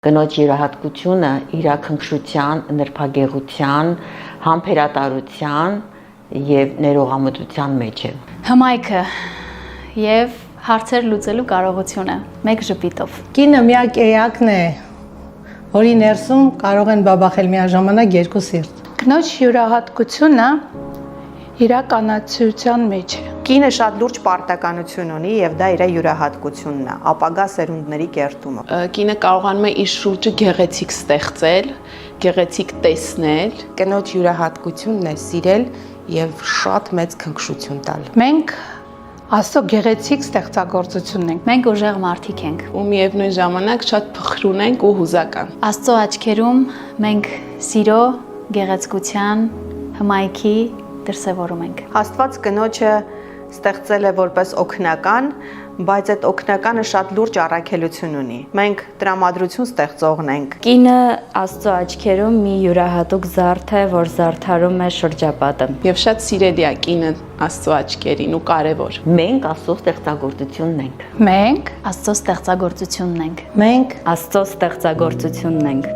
Կնոջ յուրահատկությունը իր քնքշության, նրբագեղության, համբերատարության եւ ներողամտության մեջ է։ Հմայքը եւ հարցեր լուծելու կարողությունը մեկ ժպիտով։ Կինը միակ էակն է, որի ներսում կարող են բաբախել միաժամանակ երկու սիրտ։ Կնոջ յուրահատկությունը իրականացիության մեջ է։ Կինը շատ լուրջ պարտականություն ունի եւ դա իր յուրահատկությունն է, ապագա սերունդների կերտումը։ Կինը կարողանում է իր շուրջը գեղեցիկ ստեղծել, գեղեցիկ տեսնել։ Կնոջ յուրահատկությունն է սիրել եւ շատ մեծ քնքշություն տալ։ Մենք Աստծո գեղեցիկ ստեղծագործությունն ենք։ Մենք ուժեղ մարդիկ ենք։ Ու միևնույն ժամանակ շատ փխրուն ենք ու հուզական։ Աստծո աչքերում մենք սիրո, գեղեցկության, հմայքի դրսևորում ենք։ Աստված կնոջը ստեղծել է որպես օգնական, բայց այդ օգնականը շատ լուրջ առաքելություն ունի։ Մենք տրամադրություն ստեղծողն ենք։ Կինը Աստծո աչքերում մի յուրահատուկ զարդ է, որ զարդարում է շրջապատը։ Եվ շատ սիրելի է կինը Աստծո աչքերին ու կարևոր։ Մենք Աստծո ստեղծագործությունն ենք։ Մենք Աստծո ստեղծագործությունն ենք։ Մենք Աստծո ստեղծագործությունն ենք։